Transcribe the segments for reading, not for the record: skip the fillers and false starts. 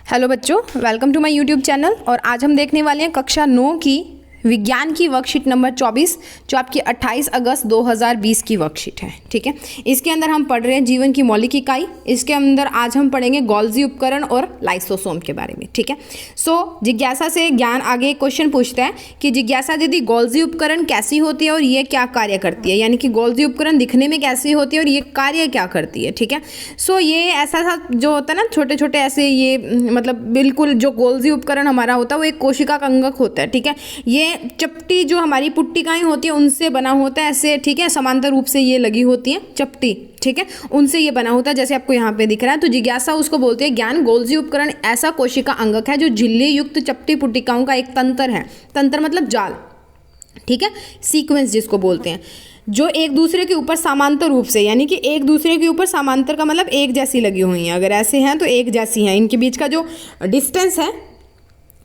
Hello बच्चों, welcome to my YouTube channel. और आज हम देखने वाले हैं कक्षा 9 की विज्ञान की वर्कशीट नंबर 24 जो आपकी 28 अगस्त 2020 की वर्कशीट है। ठीक है, इसके अंदर हम पढ़ रहे हैं जीवन की मौलिक इकाई। इसके अंदर आज हम पढ़ेंगे गोल्जी उपकरण और लाइसोसोम के बारे में। ठीक है, सो जिज्ञासा से ज्ञान आगे क्वेश्चन पूछता है कि जिज्ञासा दीदी गोल्जी उपकरण कैसी होती है और ये क्या कार्य करती है, यानी कि गोल्जी उपकरण दिखने में कैसी होती है और ये कार्य क्या करती है। ठीक है, सो ये ऐसा सा जो होता है ना, छोटे छोटे ऐसे ये मतलब बिल्कुल जो गोल्जी उपकरण हमारा होता है वो एक कोशिका का अंगक होता है। ठीक है, ये चपटी जो हमारी पुट्टिकाएं होती है उनसे बना होता है ऐसे। ठीक है, समांतर रूप से ये लगी होती है चपटी। ठीक है, उनसे ये बना होता है जैसे आपको यहाँ पे दिख रहा है। तो जिज्ञासा उसको बोलते हैं ज्ञान। गोल्जी उपकरण ऐसा कोशिका अंगक है जो झिल्ली युक्त चपटी पुट्टिकाओं का एक तंत्र है। तंत्र मतलब जाल। ठीक है, सीक्वेंस जिसको बोलते हैं, जो एक दूसरे के ऊपर समांतर रूप से, यानी कि एक दूसरे के ऊपर समांतर का मतलब एक जैसी लगी हुई हैं। अगर ऐसे हैं तो एक जैसी हैं, इनके बीच का जो डिस्टेंस है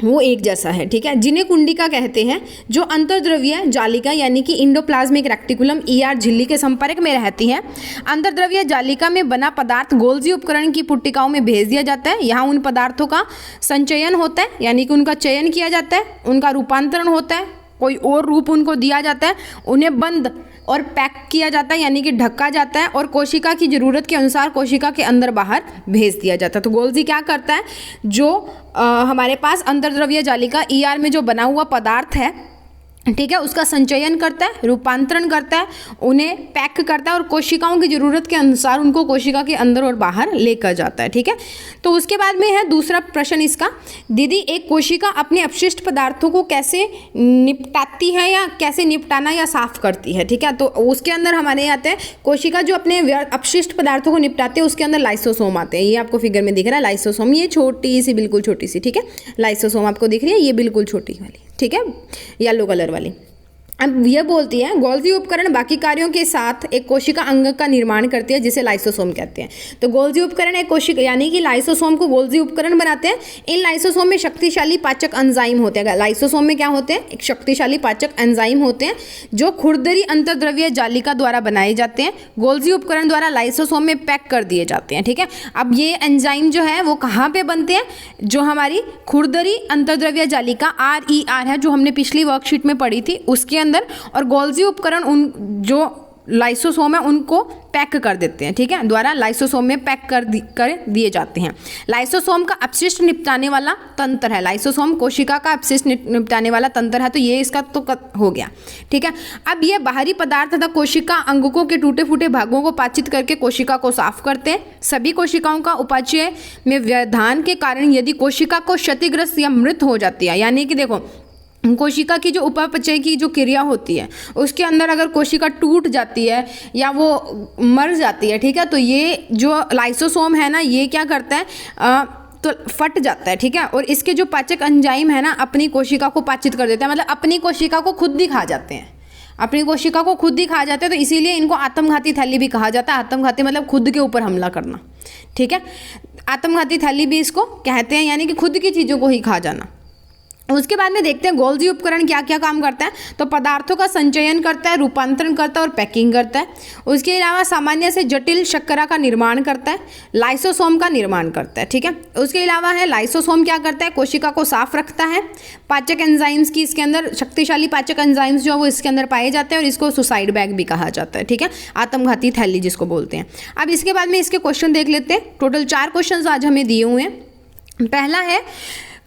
वो एक जैसा है। ठीक है, जिन्हें कुंडिका कहते हैं, जो अंतर्द्रव्यीय जालिका यानी कि इंडोप्लाज्मिक रेक्टिकुलम ईआर झिल्ली के संपर्क में रहती है। अंतर्द्रव्यीय जालिका में बना पदार्थ गोल्जी उपकरण की पुट्टिकाओं में भेज दिया जाता है। यहाँ उन पदार्थों का संचयन होता है, यानी कि उनका चयन किया जाता है, उनका रूपांतरण होता है, कोई और रूप उनको दिया जाता है, उन्हें बंद और पैक किया जाता है यानी कि ढका जाता है, और कोशिका की ज़रूरत के अनुसार कोशिका के अंदर बाहर भेज दिया जाता है। तो गोल्जी क्या करता है, जो हमारे पास अंतर्द्रव्यीय जालिका ईआर में जो बना हुआ पदार्थ है, ठीक है, उसका संचयन करता है, रूपांतरण करता है, उन्हें पैक करता है और कोशिकाओं की ज़रूरत के अनुसार उनको कोशिका के अंदर और बाहर लेकर जाता है। ठीक है, तो उसके बाद में है दूसरा प्रश्न इसका, दीदी एक कोशिका अपने अपशिष्ट पदार्थों को कैसे निपटाती है या कैसे निपटाना या साफ करती है। ठीक है, तो उसके अंदर हमारे आते हैं कोशिका जो अपने अपशिष्ट पदार्थों को निपटाते हैं, उसके अंदर लाइसोसोम आते हैं। ये आपको फिगर में दिख रहा है लाइसोसोम, ये छोटी सी, बिल्कुल छोटी सी। ठीक है, लाइसोसोम आपको दिख रही है, ये बिल्कुल छोटी वाली। ठीक है, येलो कलर वाली। अब यह बोलती है गोल्जी उपकरण बाकी कार्यों के साथ एक कोशिका अंगक का निर्माण करती है जिसे लाइसोसोम कहते हैं। तो गोल्जी उपकरण एक कोशिका यानी कि लाइसोसोम को गोल्जी उपकरण बनाते हैं। इन लाइसोसोम में शक्तिशाली पाचक एंजाइम होते हैं। लाइसोसोम में क्या होते हैं, एक शक्तिशाली पाचक एंजाइम होते हैं जो खुरदरी अंतर्द्रव्यीय जालिका द्वारा बनाए जाते हैं। गोल्जी उपकरण द्वारा लाइसोसोम में पैक कर दिए जाते हैं। ठीक है, अब ये एंजाइम जो है वो कहाँ पे बनते हैं, जो हमारी खुरदरी अंतर्द्रव्यीय जालिका RER है, जो हमने पिछली वर्कशीट में पढ़ी थी, उसके अंदर। और गोल्जी उपकरण उन जो लाइसोसोम है उनको पैक कर देते हैं। ठीक है, द्वारा लाइसोसोम में पैक कर दिए जाते हैं। लाइसोसोम का अपशिष्ट निपटाने वाला तंत्र है। लाइसोसोम कोशिका का अपशिष्ट निपटाने वाला तंत्र है, तो ये इसका तो हो गया। ठीक है, अब ये बाहरी पदार्थ तथा कोशिका अंगकों के टूटे फूटे भागों को पाचित करके कोशिका को साफ करते हैं। सभी कोशिकाओं का उपाचय में व्यवधान के कारण यदि कोशिका को क्षतिग्रस्त या मृत हो जाती है, यानी कि देखो कोशिका की जो उपापचय की जो क्रिया होती है उसके अंदर अगर कोशिका टूट जाती है या वो मर जाती है, ठीक है, तो ये जो लाइसोसोम है ना, ये क्या करता है, तो फट जाता है। ठीक है, और इसके जो पाचक एंजाइम है ना, अपनी कोशिका को पाचित कर देते हैं, मतलब अपनी कोशिका को खुद ही खा जाते हैं। अपनी कोशिका को खुद ही खा जाते हैं, तो इसीलिए इनको आत्मघाती थैली भी कहा जाता है। आत्मघाती मतलब खुद के ऊपर हमला करना। ठीक है, आत्मघाती थैली भी इसको कहते हैं, यानी कि खुद की चीज़ों को ही खा जाना। उसके बाद में देखते हैं गोल्जी उपकरण क्या क्या काम करता है। तो पदार्थों का संचयन करता है, रूपांतरण करता है और पैकिंग करता है। उसके अलावा सामान्य से जटिल शर्करा का निर्माण करता है, लाइसोसोम का निर्माण करता है। ठीक है, उसके अलावा है लाइसोसोम क्या करता है, कोशिका को साफ रखता है। पाचक एंजाइम्स की इसके अंदर शक्तिशाली पाचक एंजाइम्स जो है वो इसके अंदर पाए जाते हैं और इसको सुसाइड बैग भी कहा जाता है। ठीक है, आत्मघाती थैली जिसको बोलते हैं। अब इसके बाद में इसके क्वेश्चन देख लेते हैं। टोटल 4 क्वेश्चन आज हमें दिए हुए हैं। पहला है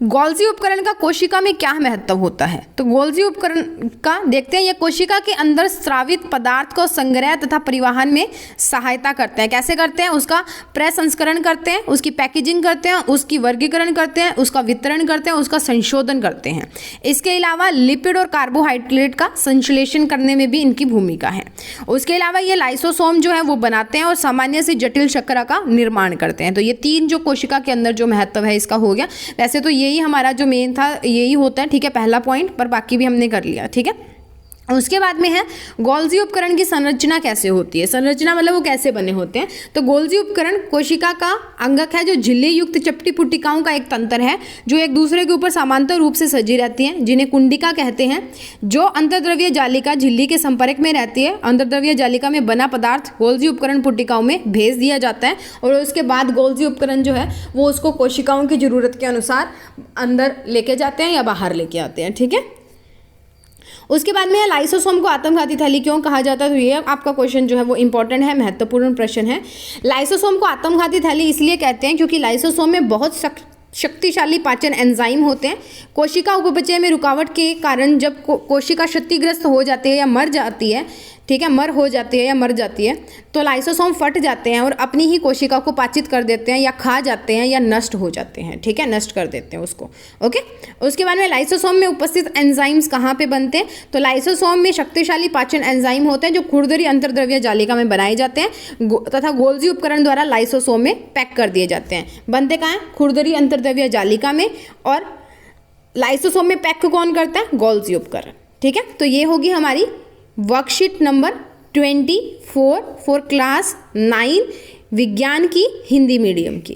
गोल्जी उपकरण का कोशिका में क्या महत्व होता है। तो गोल्जी उपकरण का देखते हैं, ये कोशिका के अंदर स्रावित पदार्थ को संग्रह तथा परिवहन में सहायता करते हैं। कैसे करते हैं, उसका प्रसंस्करण करते हैं, उसकी पैकेजिंग करते हैं, उसकी वर्गीकरण करते हैं, उसका वितरण करते हैं, उसका संशोधन करते हैं। इसके अलावा लिपिड और कार्बोहाइड्रेट का संश्लेषण करने में भी इनकी भूमिका है। उसके अलावा ये लाइसोसोम जो है वो बनाते हैं और सामान्य से जटिल शर्करा का निर्माण करते हैं। तो ये 3 जो कोशिका के अंदर जो महत्व है इसका हो गया। वैसे तो यही हमारा जो मेन था यही होता है। ठीक है, पहला पॉइंट, पर बाकी भी हमने कर लिया। ठीक है, उसके बाद में है गोल्जी उपकरण की संरचना कैसे होती है। संरचना मतलब वो कैसे बने होते हैं। तो गोल्जी उपकरण कोशिका का अंगक है जो झिल्ली युक्त चपटी पुट्टिकाओं का एक तंत्र है जो एक दूसरे के ऊपर समांतर रूप से सजी रहती हैं, जिन्हें कुंडिका कहते हैं। जो अंतर्द्रव्य जालिका झिल्ली के संपर्क में रहती है, अंतर्द्रव्य जालिका में बना पदार्थ गोल्जी उपकरण पुट्टिकाओं में भेज दिया जाता है और उसके बाद गोल्जी उपकरण जो है वो उसको कोशिकाओं की जरूरत के अनुसार अंदर लेके जाते हैं या बाहर लेके आते हैं। ठीक है, उसके बाद में लाइसोसोम को आत्मघाती थैली क्यों कहा जाता है। तो ये आपका क्वेश्चन जो है वो इंपॉर्टेंट है, महत्वपूर्ण प्रश्न है। लाइसोसोम को आत्मघाती थैली इसलिए कहते हैं क्योंकि लाइसोसोम में बहुत शक्तिशाली पाचन एंजाइम होते हैं। कोशिका उपचय में रुकावट के कारण जब कोशिका क्षतिग्रस्त हो जाती है या मर जाती है, ठीक है, मर जाती है तो लाइसोसोम फट जाते हैं और अपनी ही कोशिका को पाचित कर देते हैं या खा जाते हैं या नष्ट हो जाते हैं। ठीक है, नष्ट कर देते हैं उसको। ओके, उसके बाद में लाइसोसोम में उपस्थित एंजाइम्स कहाँ पे बनते हैं। तो लाइसोसोम में शक्तिशाली पाचन एंजाइम होते हैं जो खुरदरी अंतर्द्रव्य जालिका में बनाए जाते हैं तथा गोल्जी उपकरण द्वारा लाइसोसोम में पैक कर दिए जाते हैं। बनते कहाँ हैं, खुरदरी अंतर्द्रव्य जालिका में, और लाइसोसोम में पैक कौन करता है, गोल्जी उपकरण। ठीक है, तो ये होगी हमारी वर्कशीट नंबर 24 फॉर क्लास 9 विज्ञान की हिंदी मीडियम की।